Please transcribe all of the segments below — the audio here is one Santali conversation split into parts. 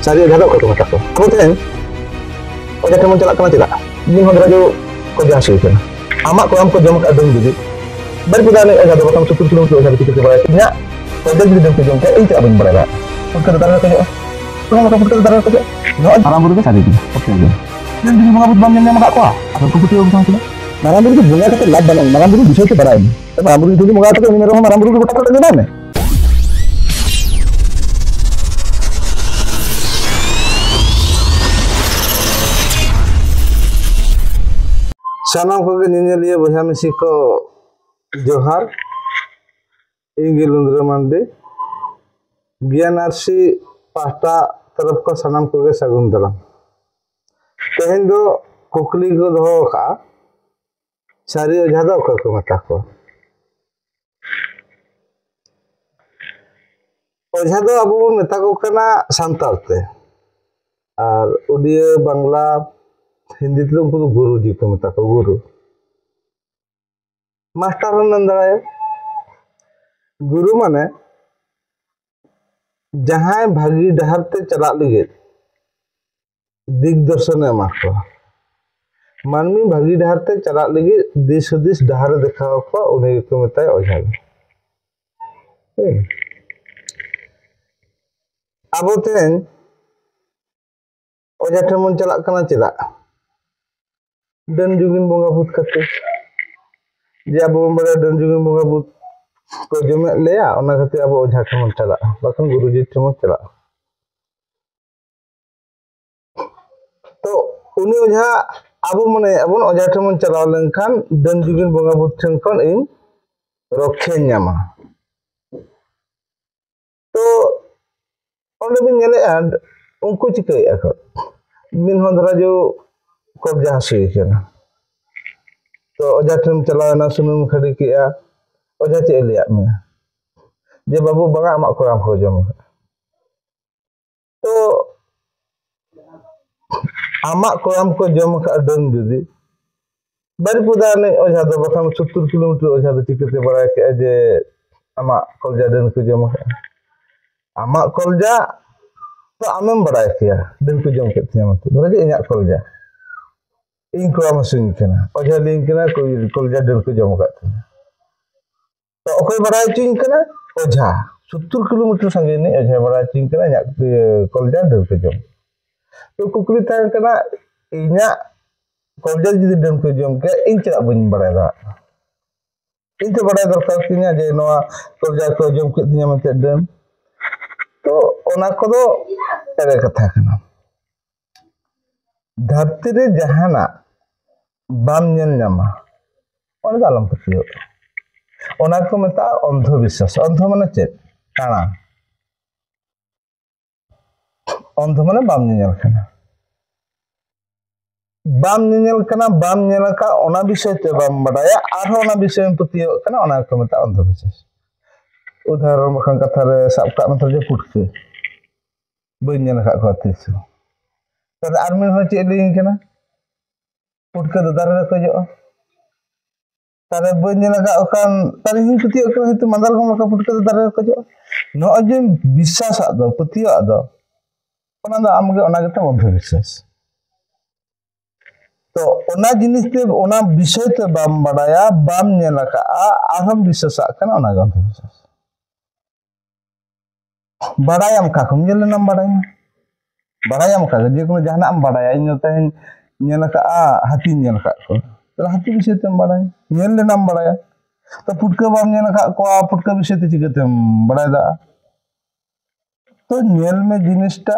sari jadok ko mata ko kemudian oja temen celak kena tidak ini hodraju ko jasi kana amak ko am ko jom ka dong jadi bar pudane oja do bakam sutur tulung oja dikit ke bawah nya oja jadi dong ke jom ka inca abin berada ko taran ko jo ko maka ko taran ko jo no aram buru sari oke aja dan jadi mengabut bamnya mak ko atau ko putih bukan sila maram buru bunga kata lab banang maram buru bisa ke barain maram buru itu mengata ko minero maram buru ko kata ni mana sanam ko nyeliya boha misi ko johar ingil undra mande GNRC pasta तरफ को sanam ko sagun daram tehen do kukli ko doho ka sari oja do ko mata ko oja do abu meta ko kana santal te ar udia bangla Hindi तो उनको गुरु जी को मत को गुरु मास्टर नंदराय गुरु माने जहां भागी डहर ते चला लगे दिग्दर्शन एमा को मानमी भागी डहर ते चला लगे दिस दिस डहर दिखाओ को उन्हें को मताय ओझा अब तेन ओझा ठमन चला कना चेदा dan jugin bonga but kate je abo bada dan jugin bonga but ko jome leya ona kate abo oja themon chala bakan guruji themon chala to uni oja abo mane abon oja themon chala lenkan dan jugin bonga but then kon in rokhe nyama to onde bin nyele ad unku chikai ako min hondra jo kok jasi kana to oja tem chalana sunum khadi kiya oja che liya me je babu banga amak koram ko jom to amak koram ko jom ka dong judi bari pudane oja do bakam 70 kilometer oja do tikete barai ke je amak kolja den ko jom amak kolja to amem barai kiya den ko jom ke tiam to raje inyak kolja ing ko amasin kana oja ling kana ko kolja den ko jom kat to okoy barai cing kana oja 70 kilometer sange ni oja barai cing kana nyak kolja den ko jom to kukli tan kana inya kolja jidi den ko jom ke ing cira buñ barai da ing te barai dorkar kinya je noa kolja ko jom ke tinya mate den to ona ko do ere katha kana धरती रे जहाना balm ñel ñama ona dalam petiyo ona ko meta अंध विश्वास अंध माने चेत काना अंध माने balm ñel kana balm ñel का ona विषय ते बाम बडाया आरो ona विषय petiyo kana ona ko meta अंध विश्वास उदाहरण बखान कथा रे साब का मतलब जे पुटके बई ñel का को तिसु तब आर्मी हो चे लिंग कना पुटके दो दारे को जो तारे बन लगा ओकान तारे हिं पुति ओका हित मंदल गम लका पुटके दो दारे को जो नो अजे विश्वास आदो पुतियो आदो ओना द आमगे ओना गते अंध विश्वास तो ओना जिनिस ते ओना विषय ते बाम बडाया बाम नेलका आरम विश्वास कना ओना अंध विश्वास बडायाम का खम जेल नाम बडाया बडायाम का जे कोनो जहाना am बडाया इन तहन नेल का हाथी नेल का को तो हाथी विषय ते बडाया नेल ले नाम बडाया तो पुटका बाम नेल का को पुटका विषय ते चिकते बडाया दा तो नेल में जिनिसटा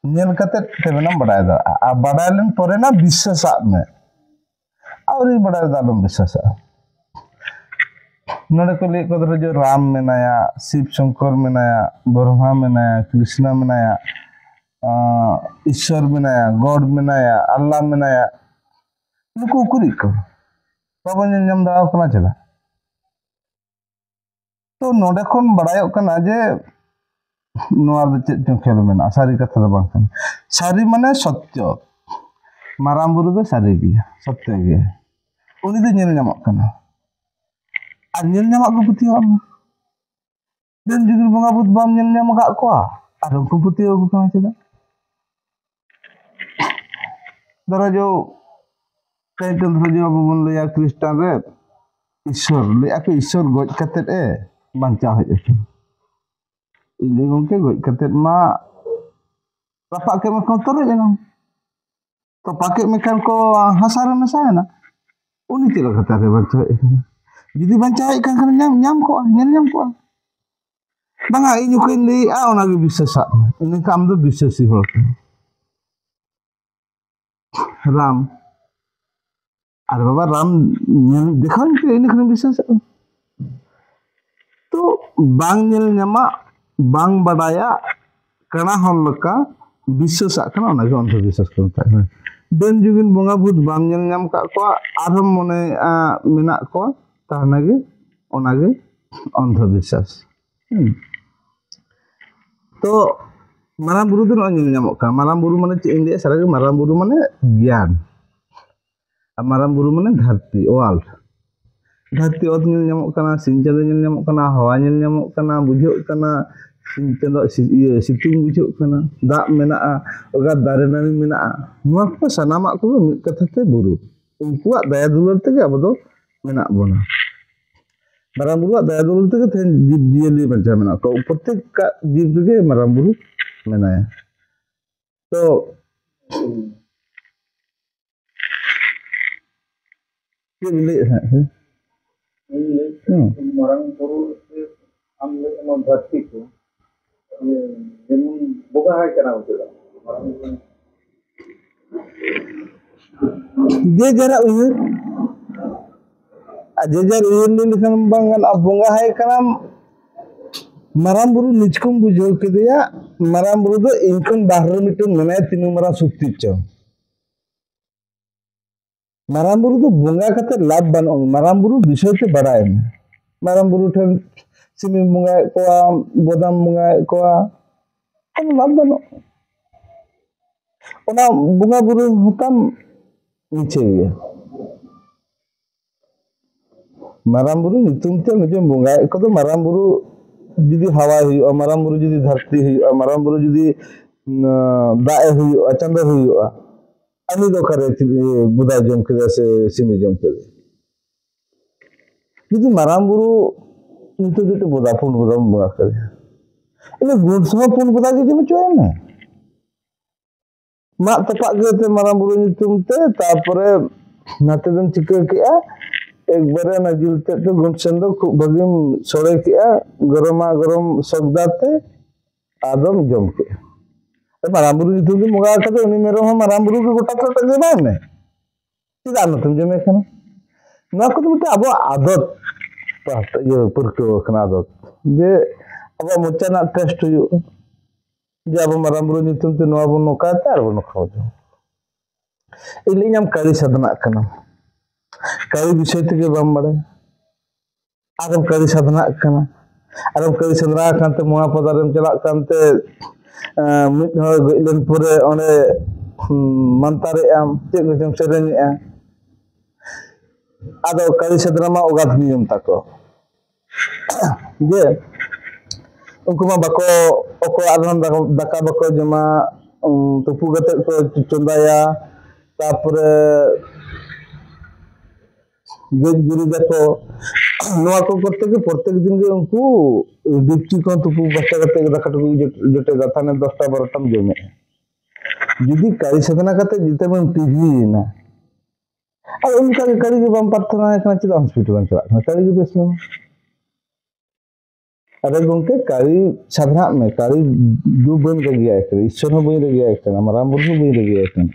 नेल कते ते नाम बडाया दा आ बडायलन परे ना विश्वास में और बडाया दालम विश्वास नोडे को ले को जो राम मेनाया शिव शंकर मेनाया ब्रह्मा मेनाया कृष्णा मेनाया ईश्वर मेनाया गॉड मेनाया अल्लाह मेनाया नुकु कुरी को बाबन जम दाव कना चला तो नोडे खन बडायो कना जे नोआ द चेत खेल मेना सारी कथा द बांग सारी माने सत्य माराम बुरु दो सारी गया सत्य गया उनी दो नेल नामक कना आ नेल नामक को पुतियो am dan jugil bonga but bam nail नामक को आ उनको पुतियो को कना चला धरो जो कहीं धरो जो अब बन लिया क्रिस्टान रे ईश्वर ले आको ईश्वर गज कते ए बांचा हज इले गंके गज कते मा रापा के में तोरे जना तो पाके में kan को हासारे मेसा ना उनी चला कता रे बांचा जुदी बांचा kan kan nyam ko nyam ko banga ᱤᱧ ᱩᱠᱤᱱ ᱞᱟᱹᱭᱟ ᱚᱱᱟᱜᱮ ᱵᱤᱥᱥᱟᱥᱟᱜ ᱢᱮ ᱤᱱᱟᱹ ᱟᱢ ᱫᱚ ᱵᱤᱥᱥᱟᱥᱤ ᱦᱚᱲ राम अरे बाबा राम देखो इन विश्वास तो बांग नमा बांग बड़ाया कणा हल लका विश्वास अंधविश्वास को डन जुगिन बंगा भूत बांग नाम का आरम मने मेना को तानागे ओनागे अंधविश्वास तो माराम बुरु दो नामो का माराम बुरु माने इंडिया सारा माराम बुरु माने ज्ञान और माराम बुरु माने धरती वर्ल्ड धरती ओत नेल नामो कना सिंचा दो नेल नामो कना हवा नेल नामो कना बुझो कना सिंचा दो सितुंग बुझो कना दाग मेना ओगा दारे नानी मेना नुआ को सनामा को मिद कथा ते बुरु उनकुआ दया दुलार तेगे अब दो मेना बोना माराम बुरु दया दुलार तेगे तेन जीव जियली बंचा मेना को प्रत्येक का जीव के माराम बुरु मेनाया तो ये मिले है मरंग पुरु से हम ले नो धरती को ये जेमन बोगा है कना होतेला जे जरा उयर जे जरा उयर लिखन बांगन अब बोगा है कना माराम बुरु निचकुम बुझो केदिया माराम बुरु दो इनकन बाहर मिटन मने तीन मारा सुक्ति च माराम बुरु दो बोंगा कते लाभ बन माराम बुरु विषय ते बड़ाय में माराम बुरु ठन सिमी बोंगा को बोदाम बोंगा को कन लाभ बन ओना बोंगा बुरु हतम नीचे गया माराम बुरु नितुम ते निजे बोंगा को तो माराम बुरु जुदी हवा हुई माराम बुरु जुदी धरती हुई माराम बुरु जुदी दाए हुई चंदा हुई अनी दो करे बुदा जम के से सिमी जम के जुदी माराम बुरु नितो जुटे बुदा पुन बुदा बुदा करे इले गुण सम पुन बुदा के जम चोय ना मा तपा के माराम बुरु नितुम ते तापरे नाते दन चिका केआ एक बारे ना जिलते तो गुमसन दो खूब भगिम सोड़े किया गरमा गरम सब्दाते आदम जम के माराम बुरु नितुम के मुगा कते उनी मेरो हम माराम बुरु के गोटा गोटा जे बाय में चिदा न तुम जमे खना ना को तो अब आदत पात ये पुरको खना आदत जे अब मुचना टेस्ट हुई जे अब माराम बुरु नितुम ते नवा बन नोकाते आर बन खाओ इले हम करी सदना कना कई विषय थे बम बड़े आरम कई साधना कना आरम कई साधना कांते मोहा पदारम चला कांते मिट हो गइलन पुरे ओने मंतारे आम ते गजम सेरेनी आ आदो कई साधना मा ओगात नियम ताको जे उनको मा बको ओको आरम दाका बको जमा तुपु गते को चंदाया तापरे गज गुरु जाको नवा को करते के प्रत्येक दिन के उनको डिप्टी को तुपु बस्ता करते दाका टुकु जटे दाथाने 10टा 12टा जमे जुदी कारी साधना करते जिते मन टीवी ना और उनका कारी के बम प्रार्थना है चिदा हॉस्पिटल में चला कारी के बेस में अरे गोंके कारी साधना में कारी दु बन रे गया है ईश्वर हो बन रे गया है माराम बुरु बन रे गया है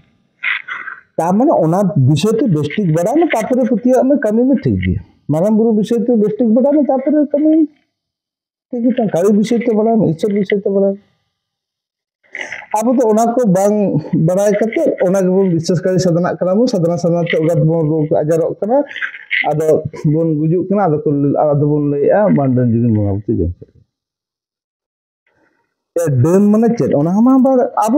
तामने ओना विषय तो बेस्टिक बड़ा ना तापरे पुतिया में कमी में ठीक गया माराम बुरु विषय तो बेस्टिक बड़ा ना तापरे कमी ठीक है कारी विषय तो बड़ा ना ईश्वर विषय तो बड़ा अब तो ओना को बांग बड़ाय कते ओना के बोन विश्वास कारी साधना करा मु साधना साधना ते उगत बोन रोग आजारो कना आदो बोन गुजु कना आदो बोन लैया बांडन जुगिन बंगाबती जम डन माने चेत ओना हम अब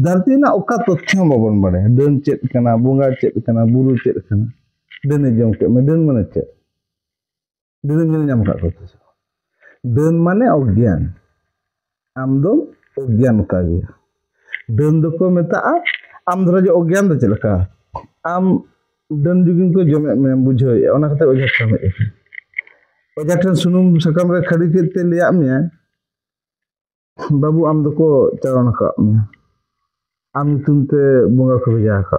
धरती ना ओका तथ्य बाबन बड़े डन चेत कना बोंगा चेत कना बुरु चेत कना डन जम के में डन माने चेत डन मिल नाम का को डन माने अज्ञान आम दो अज्ञान का गया डन दो को मेता आम धरा जो अज्ञान दो चलका आम डन जुगिन को जमे में बुझो ओना कते ओझा ठन में ओझा ठन सुनुम सकम रे खड़ी केते लिया में बाबू आम दको चारण का में आम तुमते बोंगा को भेजा का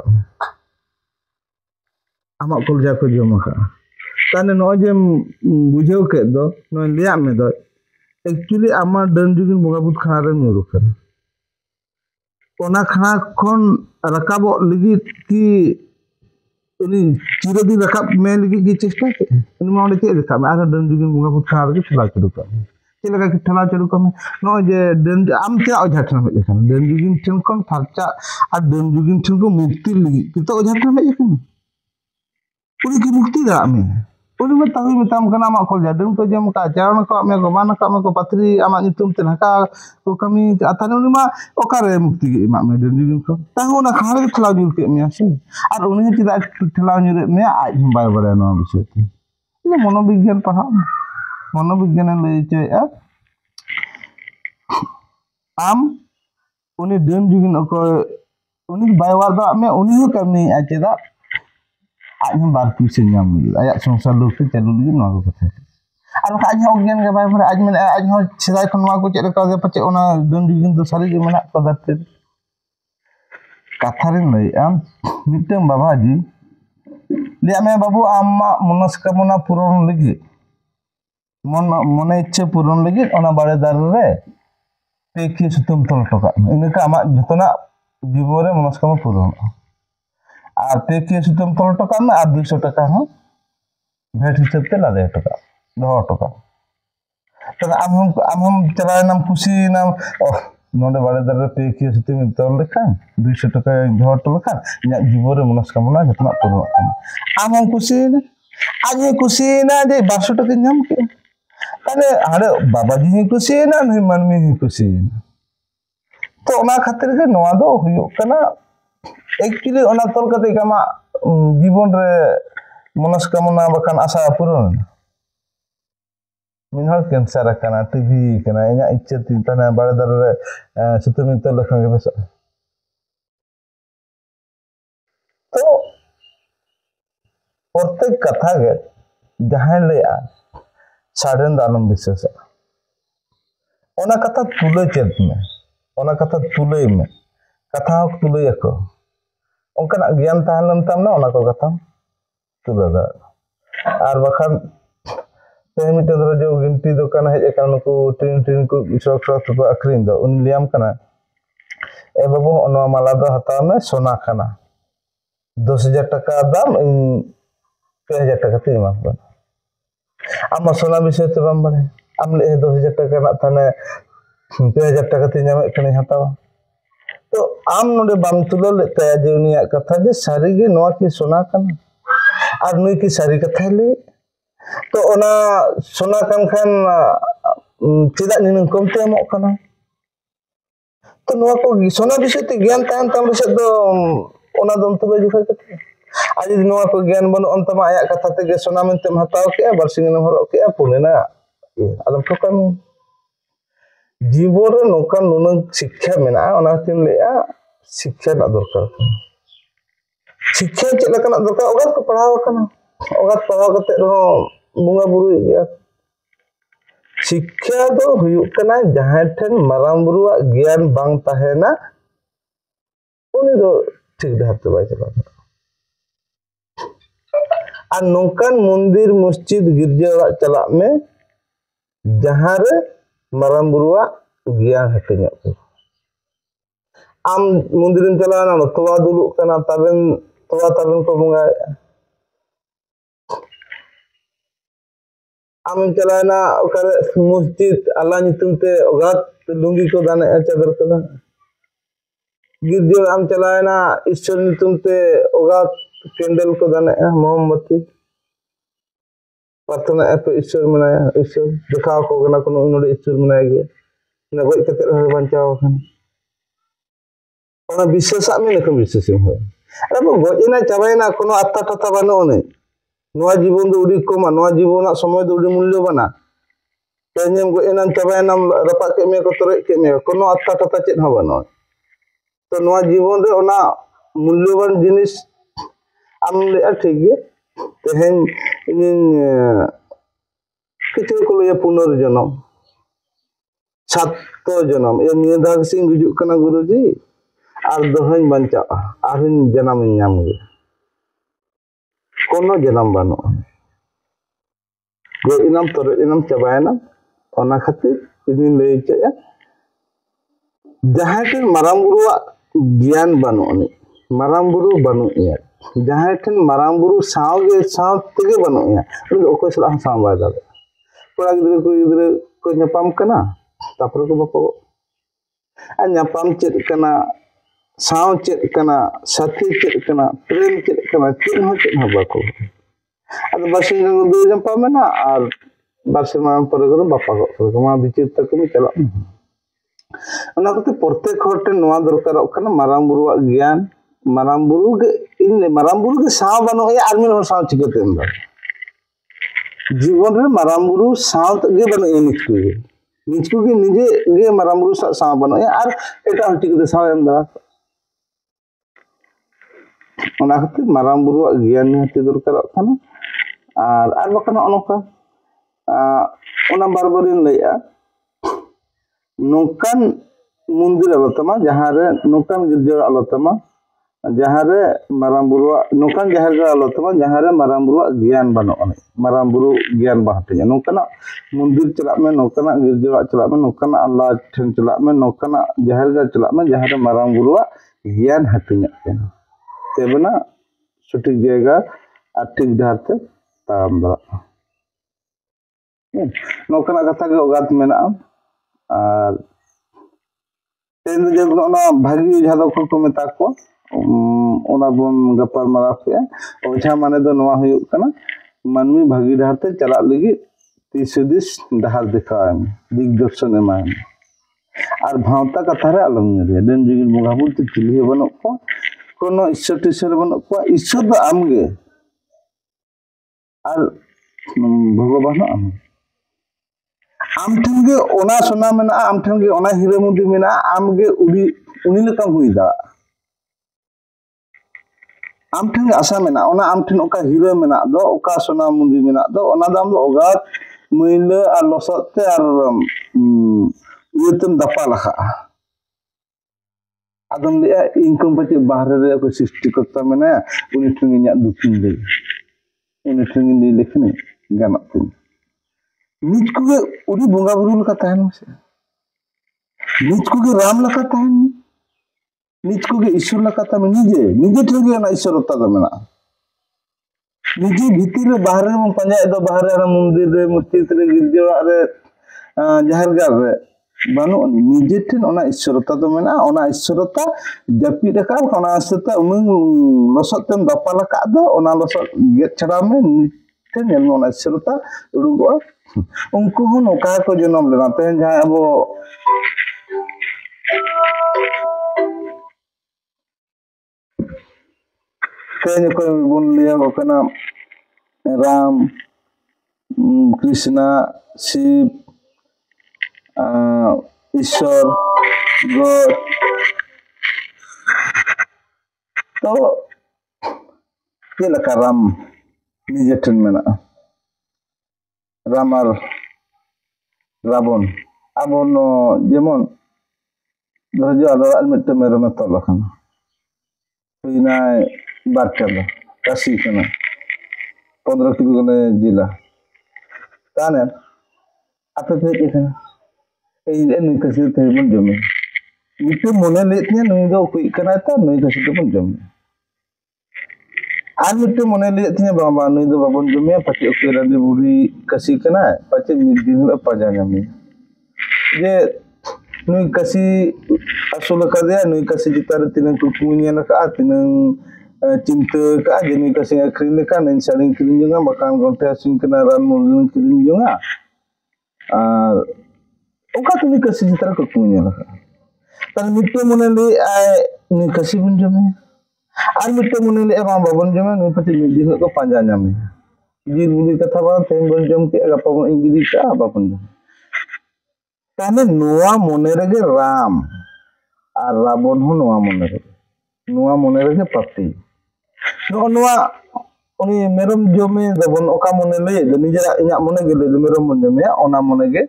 आमा कलजा को जम का ताने नो जे बुझो के दो नो लिया में दो एक्चुअली आमा डन जुगिन बोंगा बुत खाना रे नुरु कन ओना खाना खन रकाबो लगी की उनी चिरदी रकाब में लगी की चेष्टा के उनी मा ओंडे चे रकाब आर डन जुगिन बोंगा बुत खाना रे ठला चुडु का चे लगा की ठला चुडु का में नो जे डन आम के ओझा ठन में देखन डन जुगिन ठन खन फरचा और डन जुगिन ठन को मुक्ति लगी की तो ओझा ठन में देखन उनी की मुक्ति दा में उनी में तावी मेताम कना मा खोल जा डन को जम का चारण को में को मान का में को पत्री आमा नितुम ते नका को कमी अथाने उनी मा ओकारे मुक्ति मा में डन जुगिन को ताहु ना खाना के ठला जुल के में से और उनी चिदा ठला जुरे में आज बाय बड़े नो विषय ते ये मनोविज्ञान पढ़ा मनोविज्ञान ले चे आम उनी डन जुगिन को उनी बाय वार दा में उनी हो कमी आचेदा आज हम बार पीछे नाम आया संसार लोग के चलू लगी नवा को कथा और आज हो ज्ञान के बारे आज में आज हो सिदाय खन नवा को चेक का पचे ओना डन जुगिन तो सारी के मना को दते कथा रे लई आम मिटम बाबा जी लिया में बाबू आमा मनस्कामना पूरण लगी मन मने इच्छा पूरण लगी ओना बाड़े दार रे पेखी सुतम तल टका इनका आमा जतना जीवन रे मनस्कामना पूरण और पेखी सुतम तल टका में और 200 टका हो भेट हिसाब ते ला 10 टका 10 टका तो हम चला नाम खुशी नाम नोडे बाड़े दार रे पेखी सुतम तल लेखान 200 टका 10 टका इन जीवन रे मनस्कामना जतना पूर्ण हम खुशी आज खुशी ना जे 200 टका नाम के ताले आरे बाबा जी खुशी ना नहीं मनमी ही खुशी तो ओना खातिर के नवा दो हुयो कना एक्चुअली ओना तल कते कमा जीवन रे मनस्कामना बखान आशा पूर्ण मिनहर कैंसर कना टीवी कना इना इच्छा तीन तना बाड़े दर रे सुतमी तो लखन के बेस तो प्रत्येक कथा के जहां ले आ साधन दानम विशेष ओना कथा तुले चेत में ओना कथा तुले में कथा हो तुले को उनका ज्ञान ताहलन तम ना ओना को कथा तुले दा और बखान ते मिटे धरो जो गिनती दुकान है एकन को ट्रेन को शॉक को अखरिन दो उन लियाम कना ए बाबू ओना माला दो हता में सोना खाना 10000 टका दाम 3000 टका ते मा आम सोना विषय ते बाम बारे आम ले 10000 टका ना थाने 3000 टका ते नामे कने हतावा तो आम नोडे बाम तुलो लेते जे उनिया कथा जे सारी गे नोआ की सोना कन और नुई की सारी कथा ले तो ओना सोना कन खान चिदा निन कमते एमो कना तो नोआ को सोना विषय ते ज्ञान तान तम विषय दो ओना दम तुबे जुखा कथा आज नोआ को ज्ञान बन अंतमा आया कथा ते गे सोना मेनते हताव के बरसिंग न हरो के पुनेना आदम ठोकन जीवन रे नोका नुन शिक्षा मेना ओना तिन लेया शिक्षा ना दरकार शिक्षा चेक लकना दरकार ओगत को पढ़ाव कना ओगत पढ़ाव कते रो बुंगा बुरु गया शिक्षा दो हुयु कना जहां ठन माराम बुरुआ ज्ञान बांग ताहेना उनी दो ठीक धारते बाय चला आ नोकान मंदिर मस्जिद गिरजा चला में जहां रे माराम बुरुआ ज्ञान हटेnya को आम मंदिरन चलाना तोवा दुलु कना ताबेन तोवा ताबेन को बुंगा आम चलाना ओकरे मस्जिद अल्लाह नितुमते ओगात लुंगी को दाने चादर कना गिरजा आम चलाना ईश्वर नितुमते ओगात कैंडल को दाने मोमबत्ती प्रार्थना पे ईश्वर मनाया ईश्वर दिखाओ को गना कोनो नोडे ईश्वर मनाया गे न गोय कते रह बंचाव खन ओना विशेष में न विशेष हो अरे बो गोजना चाबायना कोनो अत्ता तता बानो ने नोआ जीवन दो उडी को मा नोआ जीवन समय दो उडी मूल्य बना तेनेम गोयना चाबायना रपा के में को तरे के में कोनो अत्ता तता चेत ह बानो तो नोआ जीवन रे ओना मूल्यवान जिनिस आम ले ठीक गे तेहेन इन किछु को ले पुनर्जन्म छात्तो जन्म ये निया दाग सिंह गुजुक कना गुरुजी आर दोहन बंचा आरिन जन्म नाम गे कोनो जन्म बानो गो इनाम तोरे इनाम चबायना ओना खातिर इदिन लay चया जहां के माराम बुरुआ ज्ञान बानो नि माराम बुरु बानो या जहां ठन माराम बुरु सावगे साव तेगे बानो या उन ओको सला साव बा दाले कोड़ा गिदरे को न्यापाम कना तापर को बापो आ न्यापाम चेत कना साव चेत कना साथी चेत कना प्रेम चेत कना चेत हो चेत बाको आद बासिन दो न्यापामेना आर बासिन माम पर को बापा को मा बिचित तक में चला ओना कोते प्रत्येक हरटे नोआ दरकार कना माराम बुरुआ ज्ञान माराम बुरु के इन माराम बुरु के साव बानो या आदमी हर साव चिकते एंदा जीवन रे माराम बुरु साव गे बानो निचकु के निजे गे माराम बुरु साव बानो या आर एटा हर चिकते साव एंदा ओना खातिर माराम बुरु ज्ञान हति दरकार कना आर बकना अनोका ओना बारबारिन लैया नोकान मंदिर आलोतमा जहां रे नोकान गिरजा आलोतमा जहां रे माराम बुरुआ नोकान जहां रे आलोतमा जहां रे माराम बुरुआ ज्ञान बानो माराम बुरु ज्ञान बाहते नोकाना मंदिर चला में नोकाना गिरजा चला में नोकाना अल्लाह ठन चला में नोकाना जहां रे चला में जहां रे माराम बुरुआ ज्ञान हतिया तेबना सठिक जगह और ठीक धारते ताम दरा नोकाना कथा के ओगात मेना और तेन जब ओना भागी जहां को मेता को ओना बन गपाल मारा पे ओझा माने दो नवा हुयुक कना मानवी भागी धारते चला लगी तीसदिस डहार दिखाए दिग्दर्शन एमाय और भावता कथा रे आलम रे देन जिगिन बंगाबुल तो चिली बनो को कोनो ईश्वर टीश्वर बनो को ईश्वर दो आमगे और भगवान आम ठन गे ओना सोना मेना आम ठन गे ओना हिरेमुदी मेना आम गे उनी लकम हुई दा आम ठन आशा मेना ओना आम ठन ओका हिरे मेना दो ओका सोना मुदी मेना दो ओना दाम दो ओगात मैला और लसते और येतम दपा लखा आदम लिया इनकम पचे बाहर रे को सृष्टि करता मेना उनी ठन इन्या दुखिन दे उनी ठन नी लेखने गाना तिन निज को उड़ी बोंगा बुरु लका तहन से निज को राम लका तहन निज को ईश्वर लका तम निजे ठगे ना ईश्वरता द मेना निजे भीतर रे बाहर रे पंजा दो बाहर रे मंदिर रे मस्जिद रे गिरजा रे जहर गार रे बानो निजे ठन ओना ईश्वरता द मेना ओना ईश्वरता जपी रखा ओना ईश्वरता उन लसतम दपा लका दो ओना लसत गेट छड़ा में ठन नेल ओना ईश्वरता उडुगो उनको हूँ नौका को जन्म लेना तेन जहाँ अब तेन को बुन लिया को कना राम कृष्णा शिव ईश्वर गॉड तो ये लका राम निजे ठन मेना राम और रावण आबन जेमन धरजो आलो मिट्टे मेरे में तोल खाना हुईना बारचल काशी कना 15 किलो कने जिला ताने आपे पे देखना ए नुई काशी थे बन जमे मिट्टे मोने लेतने नुई दो कुई कना ता नुई काशी तो बन जमे आर मिट्टे मोने लेतने बाबा नुई दो बाबन जमे पचे ओकेरा दे बुरी काशी कना पचे मिद दिन पाजा जमे जे नुई काशी असुल का दे नुई काशी जितार तिनंग कुकुnya नका तिनंग चिंता का जे नुई काशी अखरिन का नन सारिन किरिन जोंगा मकान गंटे असिन कना रान मुर्गिन किरिन जोंगा और ओका नुई काशी जितार कुकुnya नका तार मिट्टे मोने ले आय नुई काशी बन जमे आर मिट्टे मोने ले एमा बाबन जमे नुई पचे मिद दिन को पाजा जमे जीर बुली कथा बा तेन बन जम के गपा बन इंगिरी का बापन ताने नोआ मोने रगे राम और रावण हो नोआ मोने रगे नुआ मने रगे प्राप्ति नो नुआ उनी मेरम जमे दबन ओका मने ले द निजरा इना मने गे ले मेरम मन जमे ओना मने गे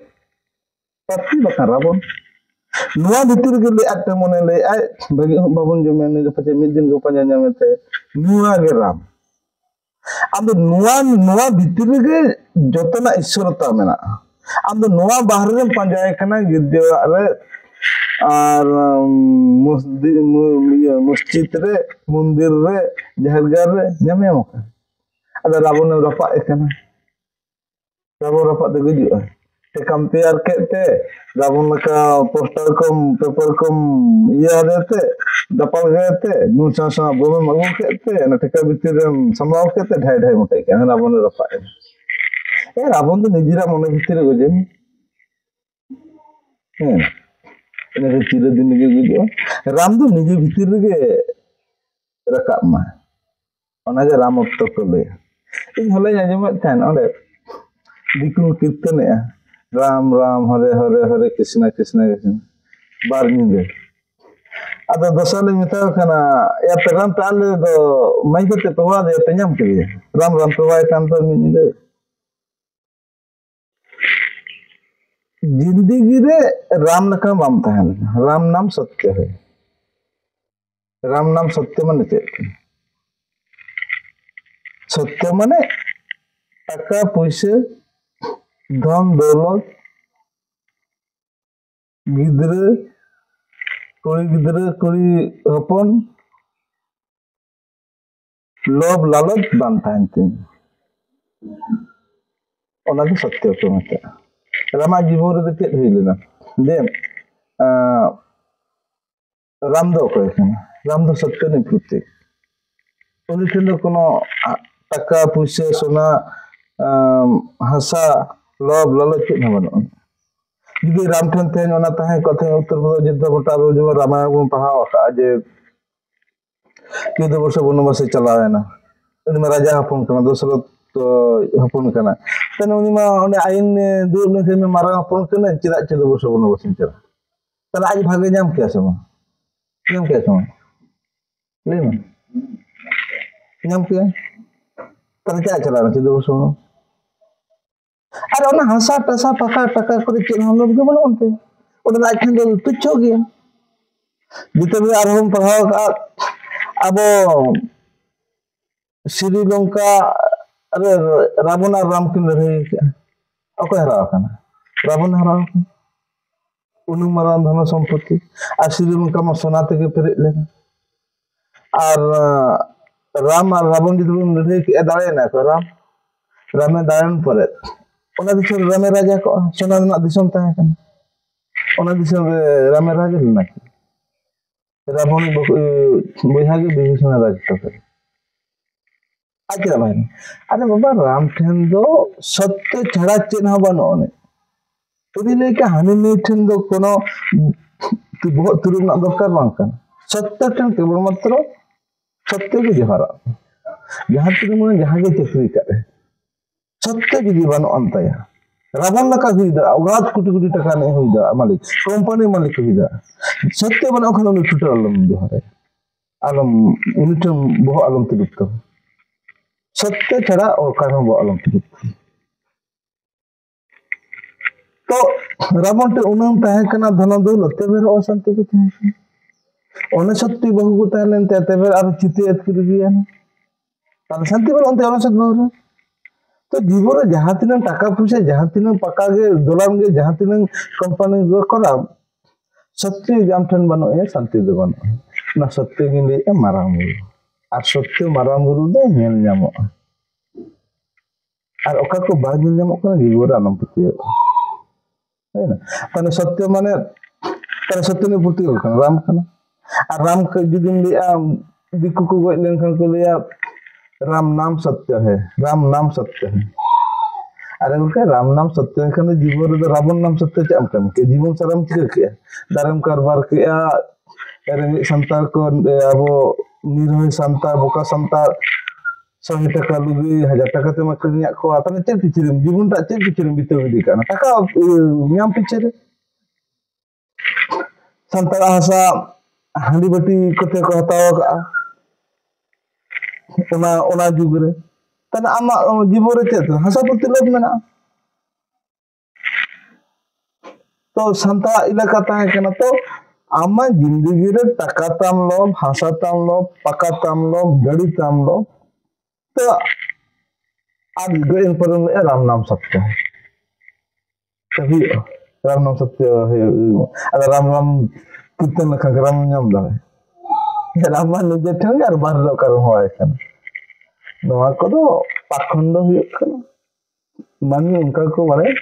प्राप्ति बका राबन नुआ भितर गे ले आते मने ले आय बगे बाबन जमे नि पचे मिद दिन को पanja nyamete नुआ गे राम आम नुआ नुआ भितर गे जतना ईश्वरता मेना आम नुआ बाहर रे पंजाय कना गिरदेवा रे और मस्जिद रे मंदिर रे जहरगार रे जमे मका अदा रावण रपा एकना रावण रपा दे गुजुआ ते कम तैयार केते रावण का पोस्टर कम पेपर कम ये देते दपल गते नुसा सा बोमे मगु केते न टेका भितर संभाव केते ढाई ढाई मटे के रावण रपा ए रावण तो निजिरा मन भितर गजे ene tira din ge gujo ram do nije bhitir ge rakab ma ona ge ramotto ko le in hole anjomet tan onde dikun kirtan ya ram ram hare hare hare krishna krishna krishna bar ninde ado dosale meta kana ya peram tal do mai kote towa de penyam ke ram ram towa kan to ninde जिंदगी रे राम लखा बाम तहन राम नाम सत्य है राम नाम सत्य माने चेक सत्य माने टाका पैसे धन दौलत गिद्रे कुड़ी हपन लोभ लालच बाम तहन तीन ओना दो सत्य को मत रामा जीवन रे चेक हुई लेना दे राम दो को राम दो सत्य नहीं प्रतीक उनी ठेन कोनो टाका पैसा सोना हसा लोभ लालच चेक न बनो जुदी राम ठेन तेन ओना ताहे कथे उत्तर प्रदेश युद्ध गोटा जो रामायण को पढ़ाओ जे 14 वर्ष वनवास चलावे ना उनी में राजा हपन कना दशरथ तो हपन कना तने उनी मा ओने आइन दूर ने में मारा हपन कना चिदा 14 वर्ष वनवास चला तने आज भागे नाम क्या समा ले ना नाम क्या तने क्या चला 14 वर्ष अरे ओना हंसा टसा पका टका करे चेन हम लोग के बनो उनते ओना आज ठन दो तुच्छ हो गया जिते भी आर हम पढ़ाओ का अब श्रीलंका अरे रावण और राम की लड़ाई अको हरा कना रावण हरा उनु मरान धन संपत्ति और श्रीलंका में सोनाते के पेरे लेना और राम और रावण जी लड़ाई के दाड़े ना को राम दाड़न परे ओना दिसम राम राजा को सोना ना दिसम ताहे कना ओना दिसम राम राजा लेना रावण बोहा के विभीषण राज तो आजरा भाई अरे बाबा राम ठेन दो सत्य छड़ा चिन्ह बनोने उदी लेके हानि नहीं ठेन दो कोनो बहुत तुरु ना दरकार बांग कन सत्य ठेन केवल मात्र सत्य के जहरा जहां तुरु मन जहां के चक्री करे सत्य जदी बनो अंतया रावण लका हुई दा अगाध कोटी कोटी टका नहीं हुई दा मालिक कंपनी मालिक हुई दा सत्य बनो खन उनी टुटल लम जहरे आलम उनी ठेन बहुत आलम तुलुत सत्य छड़ा और कारण वो अलम तो रावण ते उनम ताहे कना धन दौलत ते बेर अशांति के ताहे ओने सत्य बहु को ताहे ते बेर आर चिते अतकिर बिया तान शांति बल अंते अनसत बहु तो जीवन रे जहां तिन टाका पैसा जहां तिन पक्का के डॉलर के जहां तिन कंपनी गो करा सत्य जाम ठन बनो ए शांति दे बनो ना सत्य के लिए माराम और सत्य माराम गुरु दे नेल नामो और ओका को बाग नेल नामो कना जीवन आलम पति है ना तने सत्य माने तने सत्य ने पूर्ति कना राम कना और राम के जुदी लिया दिकु को गय लेन खन को लिया राम नाम सत्य है राम नाम सत्य है अरे उनका राम नाम सत्य है कना जीवन रे रावण नाम सत्य चम कम के जीवन सरम के दारम कारबार के अरे संतार को अब निर्भय संतार बोका संतार 100 टाका लुगी 1000 टाका ते माकनिया को आतने चेक पिचिरम जीवन ता चेक पिचिरम बिते बिदी काना टाका न्याम पिचरे संतार आसा हांडी बाटी कोते को हताव का ओना जुग रे तन आमा जीवन रे चेत हासा प्रति लोभ मेना तो संता इलाका ताहे कना तो आमा जिंदगी रे टाका ताम लोभ हासा ताम लोभ पका ताम लोभ गड़ी ताम लोभ तो आज गए पर राम नाम सत्य है तभी राम नाम सत्य है अगर राम राम कीर्तन लखन राम नाम दावे राम निजे ठेंग और बाहर कर होय कन नवा को तो पाखंड हुई कन मानी उनका को माने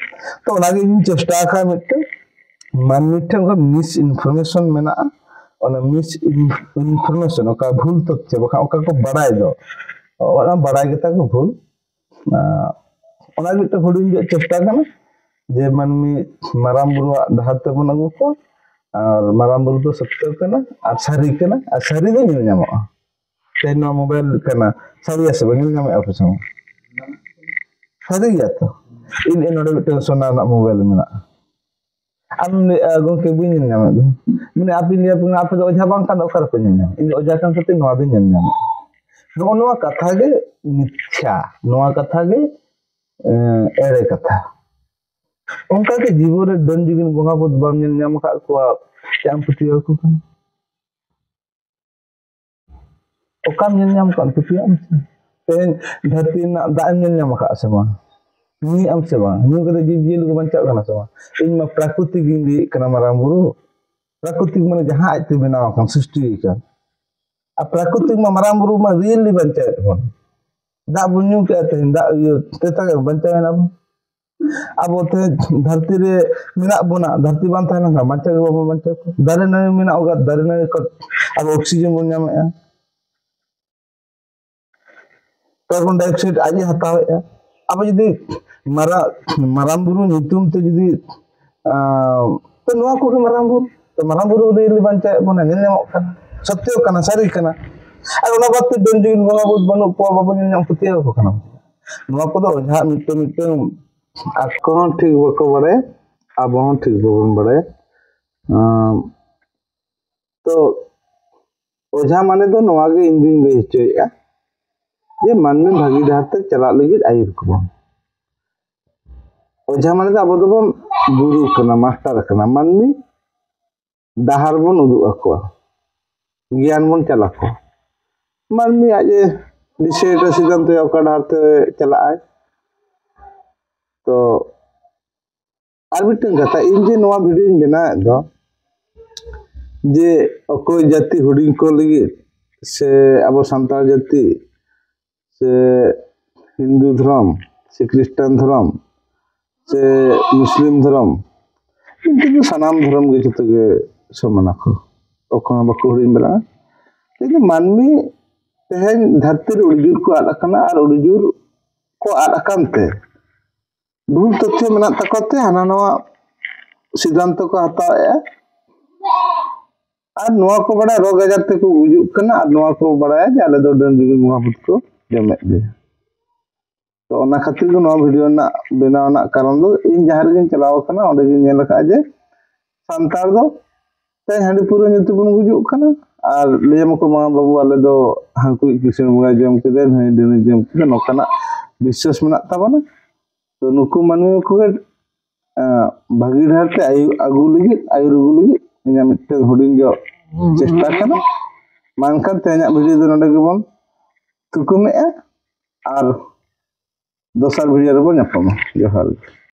तो उनागे इन चेष्टा का मिटे मानी ठेंग का मिस इन्फॉर्मेशन मेना और मिस इन्फॉर्मेशन का भूल तथ्य बका उनका को बड़ाई दो और बड़ाई गेता को भूल उनागे तो हुडिंग चेष्टा करना जे मानमी माराम बुरु डहार ते बन अगु को और माराम बुरु तो सत्य कना और सारी दो मिल ᱧᱟᱢᱚᱜᱼᱟ ते नो मोबाइल कना सारी आसे मिल ᱧᱟᱢᱚᱜᱼᱟ आपस में सारी गया तो इन नोडे मिटे सोना ना मोबाइल मेना am gongke bu मिल ᱧᱟᱢᱚᱜ दो माने आपि लिया पुंग आपे ओझा बांग कान ओकर पे मिल ᱧᱟᱢᱚᱜ इन ओझा कान सते नोआ दो मिल ᱧᱟᱢᱚᱜ नोआ कथा गे मिथ्या नोआ कथा गे एरे कथा उनका के जीवन रे दन जुगिन बंगा बुद बाम मिल ᱧᱟᱢ का को चाम पुतिया को कन ओकाम मिल ᱧᱟᱢ कान पुतिया am तेन धरती ना दा मिल ᱧाम का से बा नी am से बा नी को जीव जील को बंचा कना से बा इन मा प्राकृतिक गिंदी कना माराम बुरु प्राकृतिक माने जहां आते बनाव कान सृष्टि का आ प्राकृतिक मा माराम बुरु मा रियली बंचा बन दा बुन्यु के ते दा तेता बंचा ना अब ते धरती रे मेना बोना धरती बान थाना का बंचा के बाबा बंचा दारे न मेना होगा दारे न को अब ऑक्सीजन बन ᱧᱟᱢ ए कार्बन डाइऑक्साइड आज हताव ए अब जदी माराम बुरु नितुम ते जदी तो नोआ को के माराम बुरु रे बंचा बना नेल ᱧᱟᱢᱚᱜ kana सत्य kana सारी kana और ओना बात डन दिन बंगा बुद बनु को बाबा नेल ᱧᱟᱢ पुतिया को kana नोआ को दो ओझा मिटे आको ठीक बको बड़े अब ठीक बबन बड़े तो ओझा माने तो नोआ गे इंदिन ले चोया जे मानने भागी डाहर तक चला लगी आयुर को ओझा माने तो अब तो बन गुरु कना मास्टर कना माननी डाहर बन उदु अको ज्ञान बन चला को माननी आज डिसाइड सिद्धांत ओका डाहर ते चला आय तो आर मिटन कथा इन जे नोआ वीडियो बना दो जे अकोय जाति हुडिंग को लगी से अब संताल जाति से हिंदू धर्म से क्रिश्चियन धर्म से मुस्लिम धर्म इनके सनाम धर्म के जते के समाना को ओखना बको हुडिंग बना लेकिन मानमी तेहन धरती रे उड़जुर को आलकना और उड़जुर को आलकनते भूल तथ्य मेना तकते हाना नवा सिद्धांत को हताए और नवा को बड़ा रोग आजार ते को गुजुक कना और नवा को बड़ा जे आले दो डन जुग महापुत को जमे दे तो ओना खातिर को नवा वीडियो ना बनाव ना कारण दो इन जहार गिन चलाव कना ओंडे गिन नेल का जे संतार दो ते हांडी पुरो नितु बन गुजुक कना और लेम को मा बाबू आले दो हांकु कृष्ण बंगा जम केदे हाई दिन जम केदे नोकना विश्वास मेना ताबना तो नुकु मानवी को भागी ढार ते आगु लगी आयुर लगी इन मिटे हुडिंग जो चेष्टा करना मानकर तेना वीडियो दो नडे गेबन तुकुमे और दोसर वीडियो रे बन अपन जोहार।